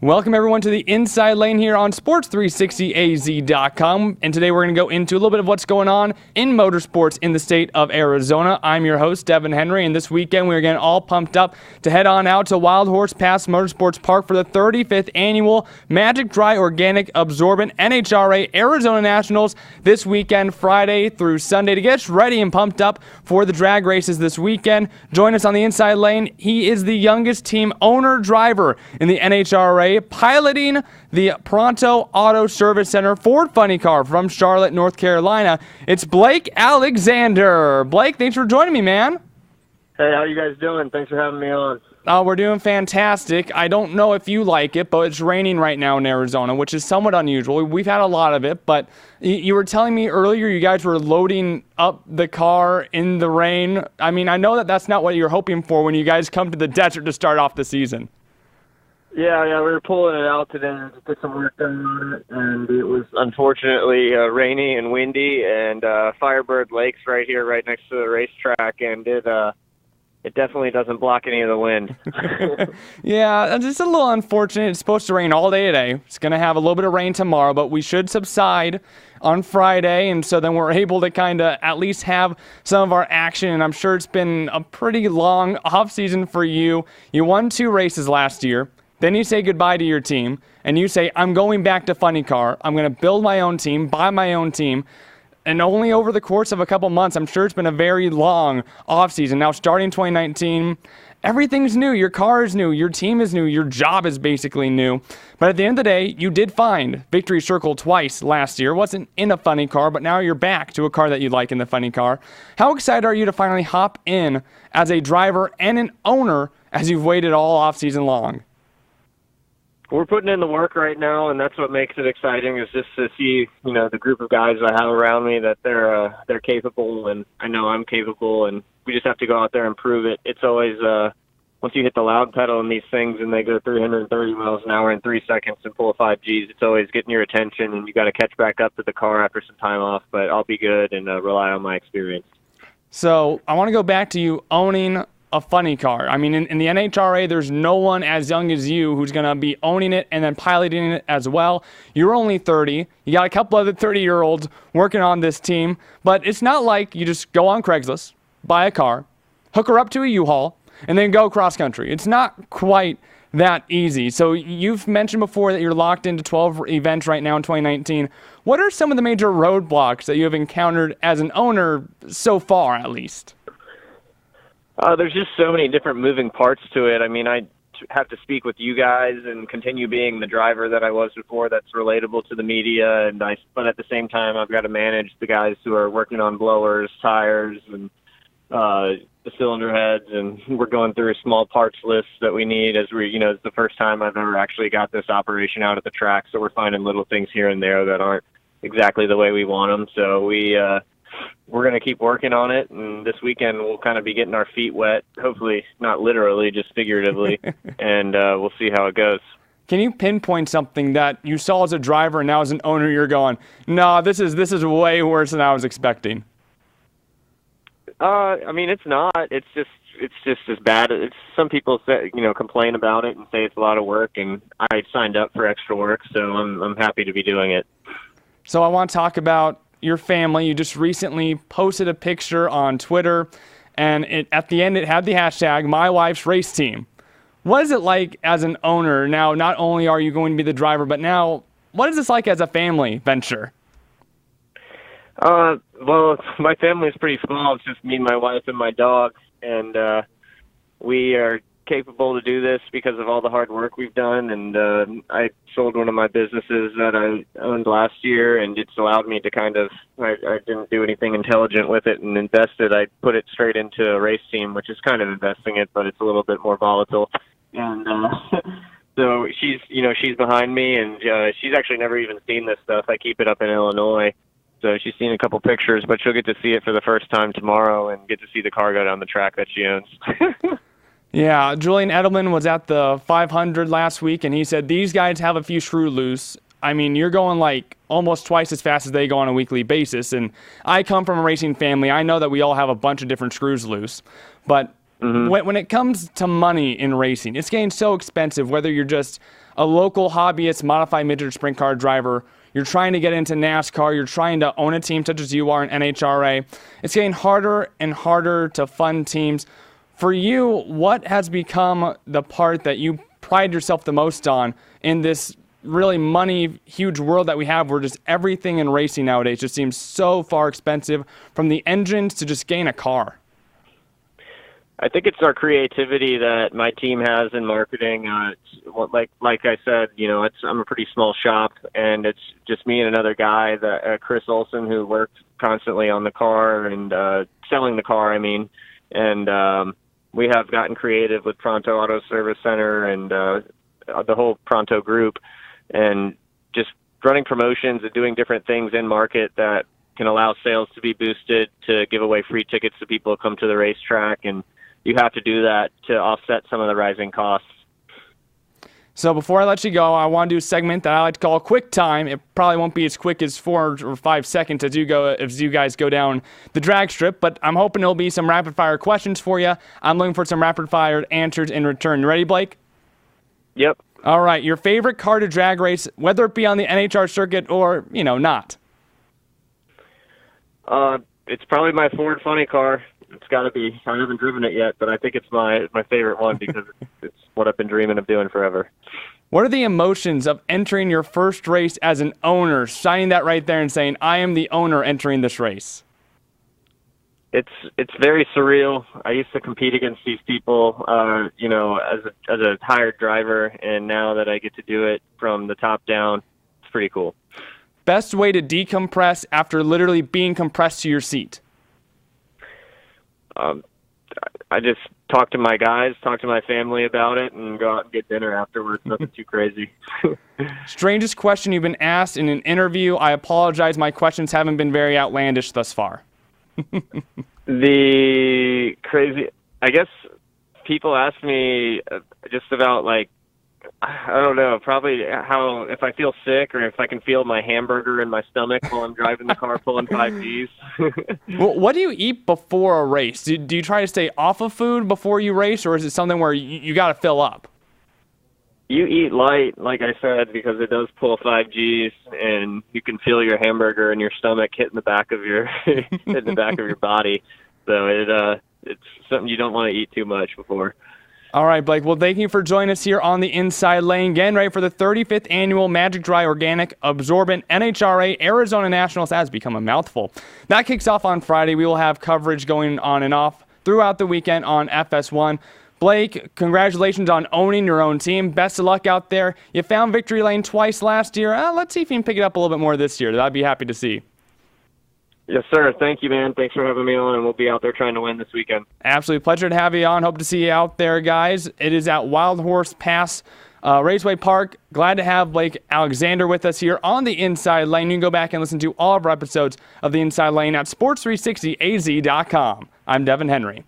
Welcome, everyone, to the Inside Lane here on Sports360AZ.com. And today we're going to go into a little bit of what's going on in motorsports in the state of Arizona. I'm your host, Devon Henry, and this weekend we're getting all pumped up to head on out to Wild Horse Pass Motorsports Park for the 35th annual Magic Dry Organic Absorbent NHRA Arizona Nationals this weekend, Friday through Sunday, to get us ready and pumped up for the drag races this weekend. Join us on the Inside Lane. He is the youngest team owner-driver in the NHRA, piloting the Pronto Auto Service Center Ford Funny Car from Charlotte, North Carolina. It's Blake Alexander. Blake, thanks for joining me, man. Hey, how you guys doing? Thanks for having me on. We're doing fantastic. I don't know if you like it, but it's raining right now in Arizona, which is somewhat unusual. We've had a lot of it, but you were telling me earlier you guys were loading up the car in the rain. I mean, I know that that's not what you're hoping for when you guys come to the desert to start off the season. Yeah, we were pulling it out today to get some work done on it, and it was unfortunately rainy and windy, and Firebird Lake's right here, right next to the racetrack, and it definitely doesn't block any of the wind. Yeah, it's just a little unfortunate. It's supposed to rain all day today. It's going to have a little bit of rain tomorrow, but we should subside on Friday, and so then we're able to kind of at least have some of our action, and I'm sure it's been a pretty long off-season for you. You won 2 races last year. Then you say goodbye to your team, and you say, I'm going back to Funny Car. I'm going to build my own team, buy my own team. And only over the course of a couple months, I'm sure it's been a very long offseason. Now, starting 2019, everything's new. Your car is new. Your team is new. Your job is basically new. But at the end of the day, you did find Victory Circle twice last year. It wasn't in a Funny Car, but now you're back to a car that you like in the Funny Car. How excited are you to finally hop in as a driver and an owner as you've waited all offseason long? We're putting in the work right now, and that's what makes it exciting, is just to see, the group of guys I have around me, that they're capable, and I know I'm capable, and we just have to go out there and prove it. It's always, once you hit the loud pedal in these things and they go 330 miles an hour in 3 seconds and pull 5 Gs, it's always getting your attention, and you got to catch back up to the car after some time off, but I'll be good and rely on my experience. So I want to go back to you owning a Funny Car. I mean, in the NHRA, there's no one as young as you who's going to be owning it and then piloting it as well. You're only 30. You got a couple other 30-year-olds working on this team, but it's not like you just go on Craigslist, buy a car, hook her up to a U-Haul, and then go cross-country. It's not quite that easy. So you've mentioned before that you're locked into 12 events right now in 2019. What are some of the major roadblocks that you have encountered as an owner so far, at least? There's just so many different moving parts to it. I mean, I have to speak with you guys and continue being the driver that I was before that's relatable to the media, but at the same time, I've got to manage the guys who are working on blowers, tires, and the cylinder heads, and we're going through a small parts list that we need it's the first time I've ever actually got this operation out at the track, so we're finding little things here and there that aren't exactly the way we want them, so we're going to keep working on it, and this weekend we'll kind of be getting our feet wet, hopefully not literally, just figuratively, and we'll see how it goes. Can you pinpoint something that you saw as a driver and now as an owner you're no, this is way worse than I was expecting? I mean, it's not. It's just as bad. Some people say, complain about it and say it's a lot of work, and I signed up for extra work, so I'm happy to be doing it. So I want to talk about your family. You just recently posted a picture on Twitter, and at the end it had the hashtag My Wife's Race Team. What is it like as an owner now? Not only are you going to be the driver, but now what is this like as a family venture? Well, my family is pretty small. It's just me, my wife, and my dog, and we are capable to do this because of all the hard work we've done, and I sold one of my businesses that I owned last year, and it's allowed me to I didn't do anything intelligent with it and invested. I put it straight into a race team, which is kind of investing it, but it's a little bit more volatile, and so she's behind me, and she's actually never even seen this stuff. I keep it up in Illinois, so she's seen a couple pictures, but she'll get to see it for the first time tomorrow and get to see the car go down the track that she owns. Yeah, Julian Edelman was at the 500 last week, and he said these guys have a few screws loose. I mean, you're going like almost twice as fast as they go on a weekly basis, and I come from a racing family. I know that we all have a bunch of different screws loose, but when it comes to money in racing, it's getting so expensive, whether you're just a local hobbyist modified midget sprint car driver, you're trying to get into NASCAR, you're trying to own a team such as you are in NHRA, it's getting harder and harder to fund teams. For you, what has become the part that you pride yourself the most on in this really money huge world that we have, where just everything in racing nowadays just seems so far expensive, from the engines to just getting a car? I think it's our creativity that my team has in marketing. Like I said, I'm a pretty small shop, and it's just me and another guy, Chris Olson, who worked constantly on the car and selling the car. And we have gotten creative with Pronto Auto Service Center and the whole Pronto group, and just running promotions and doing different things in market that can allow sales to be boosted, to give away free tickets to people who come to the racetrack. And you have to do that to offset some of the rising costs. So before I let you go, I want to do a segment that I like to call Quick Time. It probably won't be as quick as 4 or 5 seconds as you guys go down the drag strip, but I'm hoping there'll be some rapid-fire questions for you. I'm looking for some rapid-fire answers in return. You ready, Blake? Yep. All right. Your favorite car to drag race, whether it be on the NHR circuit or, not? It's probably my Ford Funny car. It's got to be. I haven't driven it yet, but I think it's my favorite one because it's what I've been dreaming of doing forever. What are the emotions of entering your first race as an owner, signing that right there and saying, I am the owner entering this race? It's very surreal. I used to compete against these people, as a hired driver, and now that I get to do it from the top down, it's pretty cool. Best way to decompress after literally being compressed to your seat? I just talk to my guys, talk to my family about it, and go out and get dinner afterwards. Nothing too crazy. Strangest question you've been asked in an interview? I apologize, my questions haven't been very outlandish thus far. The crazy, I guess people ask me just about, I don't know, probably if I feel sick or if I can feel my hamburger in my stomach while I'm driving the car pulling 5Gs. Well, what do you eat before a race? Do you try to stay off of food before you race, or is it something where you got to fill up? You eat light, like I said, because it does pull 5Gs, and you can feel your hamburger in your stomach hitting the back of your body. So it's something you don't want to eat too much before. All right, Blake. Well, thank you for joining us here on the Inside Lane. Again, right, for the 35th Annual Magic Dry Organic Absorbent NHRA Arizona Nationals. Has become a mouthful. That kicks off on Friday. We will have coverage going on and off throughout the weekend on FS1. Blake, congratulations on owning your own team. Best of luck out there. You found victory lane twice last year. Let's see if you can pick it up a little bit more this year. I'd be happy to see. Yes, sir. Thank you, man. Thanks for having me on, and we'll be out there trying to win this weekend. Absolutely. Pleasure to have you on. Hope to see you out there, guys. It is at Wild Horse Pass Raceway Park. Glad to have Blake Alexander with us here on the Inside Lane. You can go back and listen to all of our episodes of the Inside Lane at sports360az.com. I'm Devon Henry.